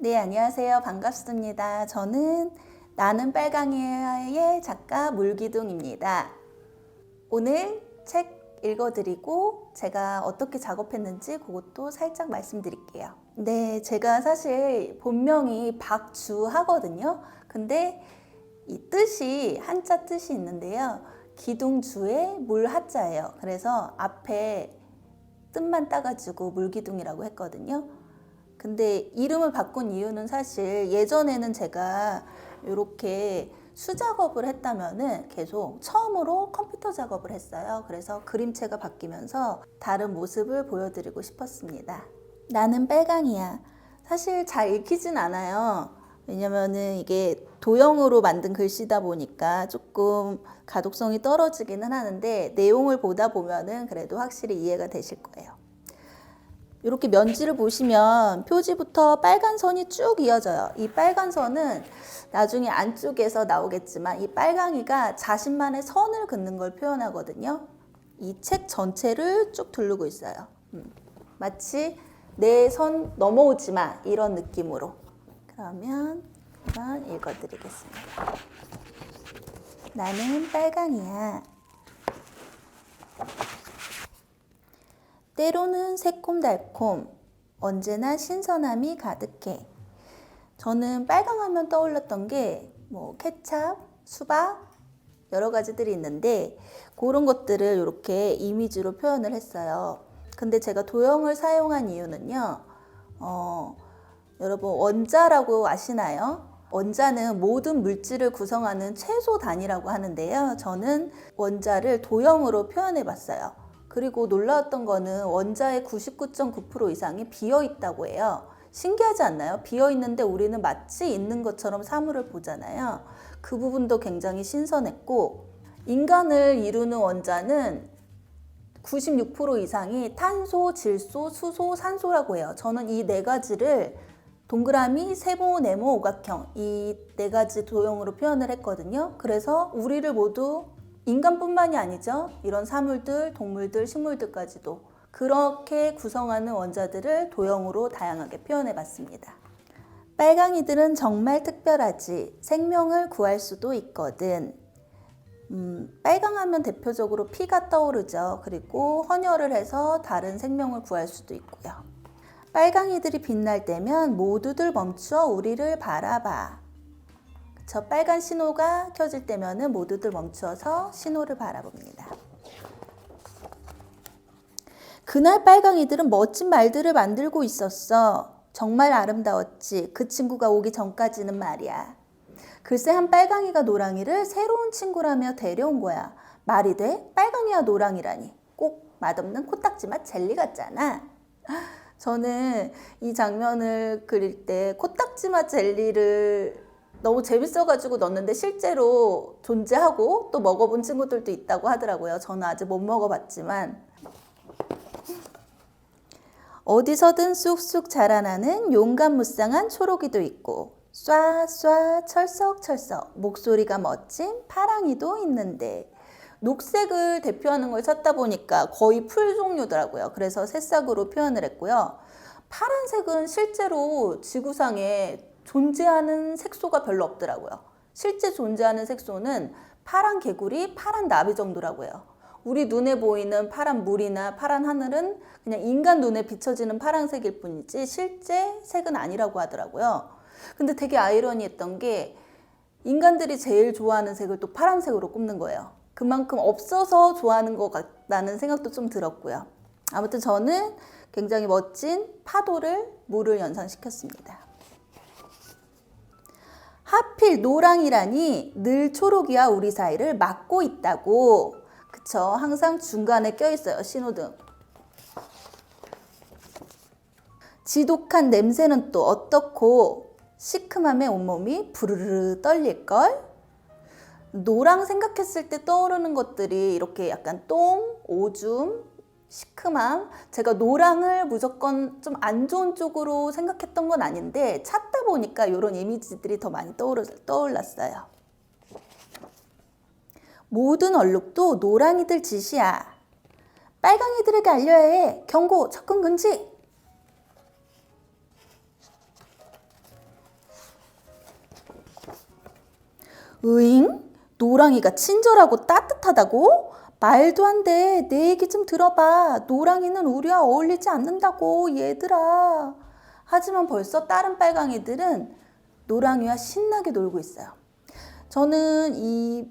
네, 안녕하세요. 반갑습니다. 저는 나는 빨강이의 작가 물기둥입니다. 오늘 책 읽어드리고 제가 어떻게 작업했는지 그것도 살짝 말씀드릴게요. 네, 제가 사실 본명이 박주하거든요. 근데 이 뜻이 한자 뜻이 있는데요. 기둥주에 물하자예요. 그래서 앞에 뜻만 따가지고 물기둥이라고 했거든요. 근데 이름을 바꾼 이유는 사실 예전에는 제가 이렇게 수작업을 했다면은 계속 처음으로 컴퓨터 작업을 했어요. 그래서 그림체가 바뀌면서 다른 모습을 보여드리고 싶었습니다. 나는 빨강이야. 사실 잘 읽히진 않아요. 왜냐면은 이게 도형으로 만든 글씨다 보니까 조금 가독성이 떨어지기는 하는데 내용을 보다 보면은 그래도 확실히 이해가 되실 거예요. 이렇게 면지를 보시면 표지부터 빨간 선이 쭉 이어져요. 이 빨간 선은 나중에 안쪽에서 나오겠지만 이 빨강이가 자신만의 선을 긋는 걸 표현하거든요. 이 책 전체를 쭉 두르고 있어요. 마치 내 선 넘어오지 마 이런 느낌으로. 그러면 한번 읽어드리겠습니다. 나는 빨강이야. 때로는 새콤달콤, 언제나 신선함이 가득해. 저는 빨강하면 떠올랐던 게 케찹, 수박 여러 가지들이 있는데 그런 것들을 이렇게 이미지로 표현을 했어요. 근데 제가 도형을 사용한 이유는요. 여러분 원자라고 아시나요? 원자는 모든 물질을 구성하는 최소 단위라고 하는데요. 저는 원자를 도형으로 표현해 봤어요. 그리고 놀라웠던 거는 원자의 99.9% 이상이 비어 있다고 해요. 신기하지 않나요? 비어 있는데 우리는 마치 있는 것처럼 사물을 보잖아요. 그 부분도 굉장히 신선했고, 인간을 이루는 원자는 96% 이상이 탄소, 질소, 수소, 산소라고 해요. 저는 이 네 가지를 동그라미, 세모, 네모, 오각형 이 네 가지 도형으로 표현을 했거든요. 그래서 우리를 모두 인간뿐만이 아니죠. 이런 사물들, 동물들, 식물들까지도 그렇게 구성하는 원자들을 도형으로 다양하게 표현해 봤습니다. 빨강이들은 정말 특별하지. 생명을 구할 수도 있거든. 빨강하면 대표적으로 피가 떠오르죠. 그리고 헌혈을 해서 다른 생명을 구할 수도 있고요. 빨강이들이 빛날 때면 모두들 멈추어 우리를 바라봐. 저 빨간 신호가 켜질 때면은 모두들 멈추어서 신호를 바라봅니다. 그날 빨강이들은 멋진 말들을 만들고 있었어. 정말 아름다웠지. 그 친구가 오기 전까지는 말이야. 글쎄 한 빨강이가 노랑이를 새로운 친구라며 데려온 거야. 말이 돼? 빨강이와 노랑이라니. 꼭 맛없는 코딱지맛 젤리 같잖아. 저는 이 장면을 그릴 때 코딱지맛 젤리를 너무 재밌어가지고 넣었는데 실제로 존재하고 또 먹어본 친구들도 있다고 하더라고요. 저는 아직 못 먹어봤지만. 어디서든 쑥쑥 자라나는 용감무쌍한 초록이도 있고 쏴쏴 철썩철썩 목소리가 멋진 파랑이도 있는데 녹색을 대표하는 걸 찾다 보니까 거의 풀 종류더라고요. 그래서 새싹으로 표현을 했고요. 파란색은 실제로 지구상에 존재하는 색소가 별로 없더라고요. 실제 존재하는 색소는 파란 개구리, 파란 나비 정도라고 해요. 우리 눈에 보이는 파란 물이나 파란 하늘은 그냥 인간 눈에 비춰지는 파란색일 뿐이지 실제 색은 아니라고 하더라고요. 근데 되게 아이러니했던 게 인간들이 제일 좋아하는 색을 또 파란색으로 꼽는 거예요. 그만큼 없어서 좋아하는 것 같다는 생각도 좀 들었고요. 아무튼 저는 굉장히 멋진 파도를 물을 연상시켰습니다. 하필 노랑이라니 늘 초록이와 우리 사이를 막고 있다고. 그쵸? 항상 중간에 껴있어요. 신호등. 지독한 냄새는 또 어떻고 시큼함에 온몸이 부르르 떨릴걸? 노랑 생각했을 때 떠오르는 것들이 이렇게 약간 똥, 오줌, 시큼함. 제가 노랑을 무조건 좀 안 좋은 쪽으로 생각했던 건 아닌데 찾다 보니까 이런 이미지들이 더 많이 떠올랐어요. 모든 얼룩도 노랑이들 짓이야. 빨강이들에게 알려야 해. 경고, 접근 금지. 으잉? 노랑이가 친절하고 따뜻하다고? 말도 안 돼. 내 얘기 좀 들어봐. 노랑이는 우리와 어울리지 않는다고, 얘들아. 하지만 벌써 다른 빨강이들은 노랑이와 신나게 놀고 있어요. 저는 이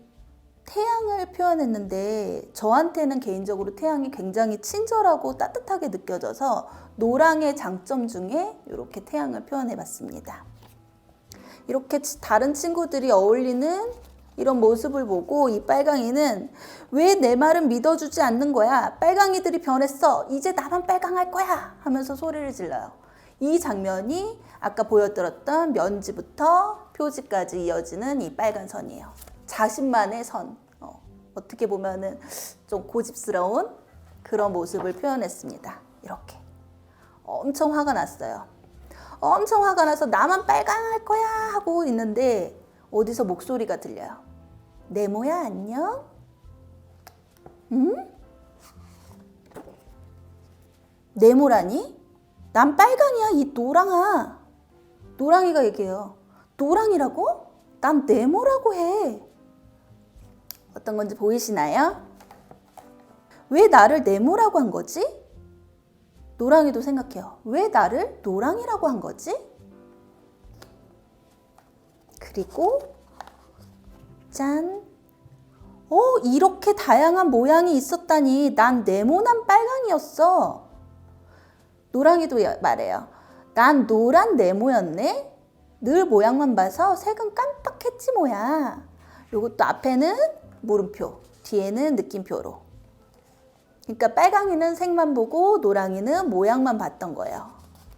태양을 표현했는데 저한테는 개인적으로 태양이 굉장히 친절하고 따뜻하게 느껴져서 노랑의 장점 중에 이렇게 태양을 표현해 봤습니다. 이렇게 다른 친구들이 어울리는 이런 모습을 보고 이 빨강이는 왜 내 말은 믿어주지 않는 거야? 빨강이들이 변했어. 이제 나만 빨강할 거야. 하면서 소리를 질러요. 이 장면이 아까 보여드렸던 면지부터 표지까지 이어지는 이 빨간 선이에요. 자신만의 선. 어떻게 보면은 좀 고집스러운 그런 모습을 표현했습니다. 이렇게. 엄청 화가 났어요. 엄청 화가 나서 나만 빨강할 거야 하고 있는데 어디서 목소리가 들려요. 네모야 안녕? 응? 네모라니? 난 빨강이야 이 노랑아. 노랑이가 얘기해요. 노랑이라고? 난 네모라고 해. 어떤 건지 보이시나요? 왜 나를 네모라고 한 거지? 노랑이도 생각해요. 왜 나를 노랑이라고 한 거지? 그리고 짠! 이렇게 다양한 모양이 있었다니 난 네모난 빨강이었어. 노랑이도 말해요. 난 노란 네모였네? 늘 모양만 봐서 색은 깜빡했지 뭐야. 요것도 앞에는 물음표, 뒤에는 느낌표로. 그러니까 빨강이는 색만 보고 노랑이는 모양만 봤던 거예요.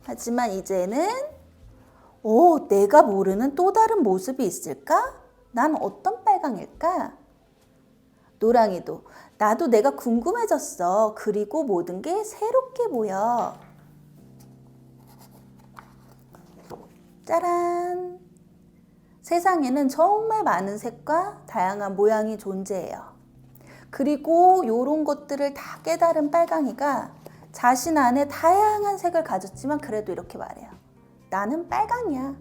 하지만 이제는 내가 모르는 또 다른 모습이 있을까? 난 어떤 빨강일까? 노랑이도 나도 내가 궁금해졌어. 그리고 모든 게 새롭게 보여. 짜란! 세상에는 정말 많은 색과 다양한 모양이 존재해요. 그리고 이런 것들을 다 깨달은 빨강이가 자신 안에 다양한 색을 가졌지만 그래도 이렇게 말해요. 나는 빨강이야.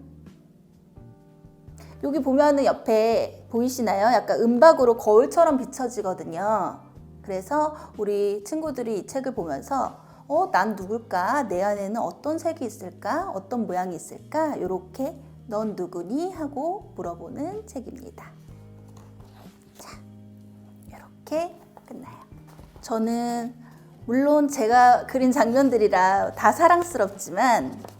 여기 보면은 옆에 보이시나요? 약간 은박으로 거울처럼 비춰지거든요. 그래서 우리 친구들이 이 책을 보면서 난 누굴까? 내 안에는 어떤 색이 있을까? 어떤 모양이 있을까? 이렇게 넌 누구니? 하고 물어보는 책입니다. 자, 이렇게 끝나요. 저는 물론 제가 그린 장면들이라 다 사랑스럽지만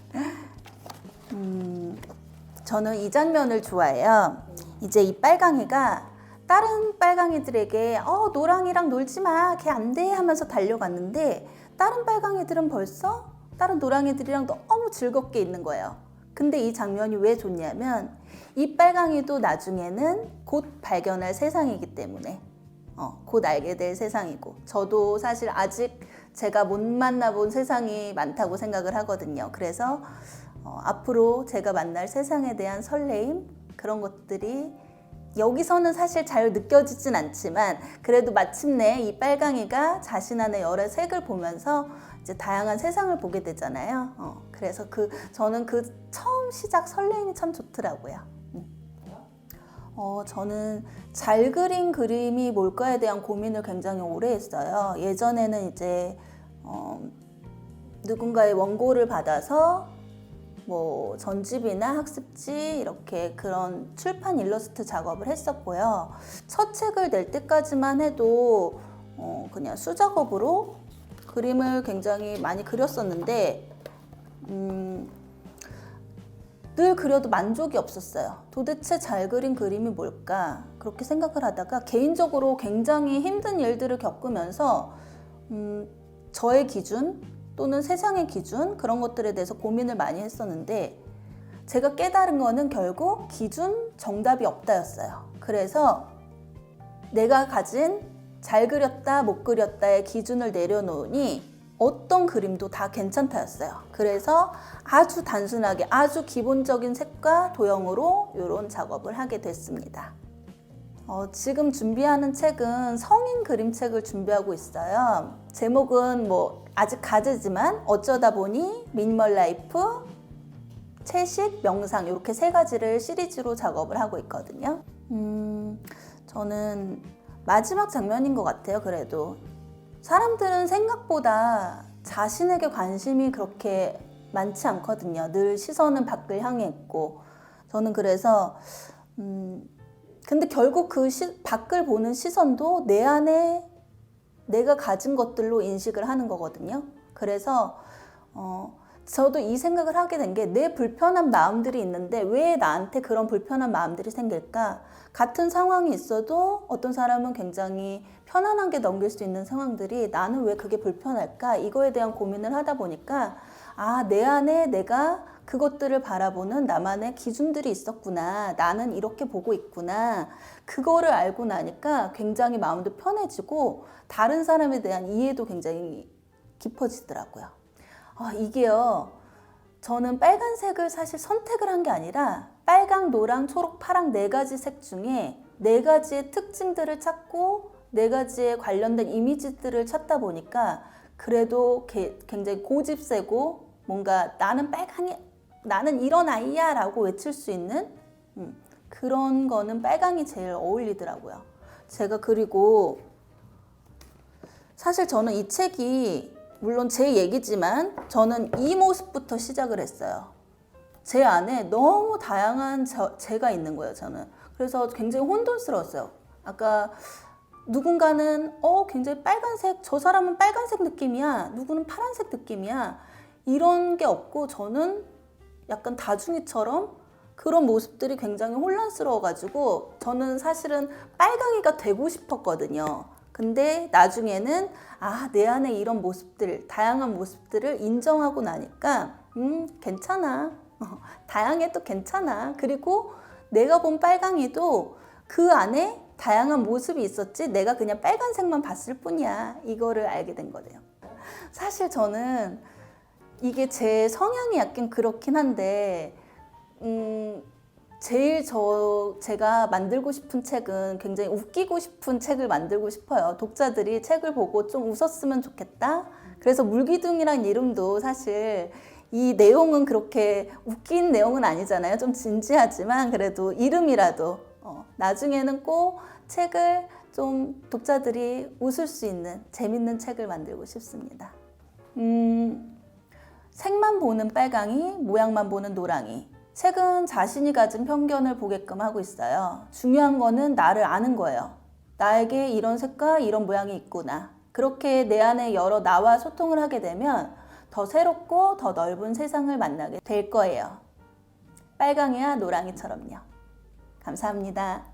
저는 이 장면을 좋아해요. 이제 이 빨강이가 다른 빨강이들에게 노랑이랑 놀지 마, 걔 안 돼 하면서 달려갔는데 다른 빨강이들은 벌써 다른 노랑이들이랑 너무 즐겁게 있는 거예요. 근데 이 장면이 왜 좋냐면 이 빨강이도 나중에는 곧 발견할 세상이기 때문에 곧 알게 될 세상이고 저도 사실 아직 제가 못 만나본 세상이 많다고 생각을 하거든요. 그래서 앞으로 제가 만날 세상에 대한 설레임 그런 것들이 여기서는 사실 잘 느껴지진 않지만 그래도 마침내 이 빨강이가 자신 안의 여러 색을 보면서 이제 다양한 세상을 보게 되잖아요. 그래서 저는 그 처음 시작 설레임이 참 좋더라고요. 저는 잘 그린 그림이 뭘까에 대한 고민을 굉장히 오래 했어요. 예전에는 이제 누군가의 원고를 받아서 뭐 전집이나 학습지 이렇게 그런 출판 일러스트 작업을 했었고요. 첫 책을 낼 때까지만 해도 그냥 수작업으로 그림을 굉장히 많이 그렸었는데 늘 그려도 만족이 없었어요. 도대체 잘 그린 그림이 뭘까? 그렇게 생각을 하다가 개인적으로 굉장히 힘든 일들을 겪으면서 저의 기준 또는 세상의 기준 그런 것들에 대해서 고민을 많이 했었는데 제가 깨달은 거는 결국 기준 정답이 없다였어요. 그래서 내가 가진 잘 그렸다 못 그렸다의 기준을 내려놓으니 어떤 그림도 다 괜찮다였어요. 그래서 아주 단순하게 아주 기본적인 색과 도형으로 이런 작업을 하게 됐습니다. 지금 준비하는 책은 성인 그림책을 준비하고 있어요. 제목은 아직 가제지만 어쩌다 보니, 미니멀 라이프, 채식, 명상 이렇게 세 가지를 시리즈로 작업을 하고 있거든요. 저는 마지막 장면인 것 같아요. 그래도 사람들은 생각보다 자신에게 관심이 그렇게 많지 않거든요. 늘 시선은 밖을 향해 있고. 저는 그래서 근데 결국 그 밖을 보는 시선도 내 안에 내가 가진 것들로 인식을 하는 거거든요. 그래서 저도 이 생각을 하게 된 게 내 불편한 마음들이 있는데 왜 나한테 그런 불편한 마음들이 생길까? 같은 상황이 있어도 어떤 사람은 굉장히 편안하게 넘길 수 있는 상황들이 나는 왜 그게 불편할까? 이거에 대한 고민을 하다 보니까 내 안에 내가 그것들을 바라보는 나만의 기준들이 있었구나. 나는 이렇게 보고 있구나. 그거를 알고 나니까 굉장히 마음도 편해지고 다른 사람에 대한 이해도 굉장히 깊어지더라고요. 이게요. 저는 빨간색을 사실 선택을 한 게 아니라 빨강, 노랑, 초록, 파랑 4가지 색 중에 4가지의 특징들을 찾고 4가지에 관련된 이미지들을 찾다 보니까 그래도 굉장히 고집세고 뭔가 나는 빨강이 나는 이런 아이야 라고 외칠 수 있는 그런 거는 빨강이 제일 어울리더라고요. 제가 그리고 사실 저는 이 책이 물론 제 얘기지만 저는 이 모습부터 시작을 했어요. 제 안에 너무 다양한 제가 있는 거예요, 저는. 그래서 굉장히 혼돈스러웠어요. 아까 누군가는 굉장히 빨간색, 저 사람은 빨간색 느낌이야, 누구는 파란색 느낌이야, 이런 게 없고 저는 약간 다중이처럼 그런 모습들이 굉장히 혼란스러워가지고 저는 사실은 빨강이가 되고 싶었거든요. 근데 나중에는 내 안에 이런 모습들, 다양한 모습들을 인정하고 나니까 괜찮아. 다양해도 괜찮아. 그리고 내가 본 빨강이도 그 안에 다양한 모습이 있었지 내가 그냥 빨간색만 봤을 뿐이야. 이거를 알게 된 거예요. 사실 저는 이게 제 성향이 약간 그렇긴 한데 제일 제가 만들고 싶은 책은 굉장히 웃기고 싶은 책을 만들고 싶어요. 독자들이 책을 보고 좀 웃었으면 좋겠다. 그래서 물기둥이란 이름도 사실 이 내용은 그렇게 웃긴 내용은 아니잖아요. 좀 진지하지만 그래도 이름이라도 나중에는 꼭 책을 좀 독자들이 웃을 수 있는 재밌는 책을 만들고 싶습니다. 색만 보는 빨강이, 모양만 보는 노랑이. 책은 자신이 가진 편견을 보게끔 하고 있어요. 중요한 거는 나를 아는 거예요. 나에게 이런 색과 이런 모양이 있구나. 그렇게 내 안에 여러 나와 소통을 하게 되면 더 새롭고 더 넓은 세상을 만나게 될 거예요. 빨강이와 노랑이처럼요. 감사합니다.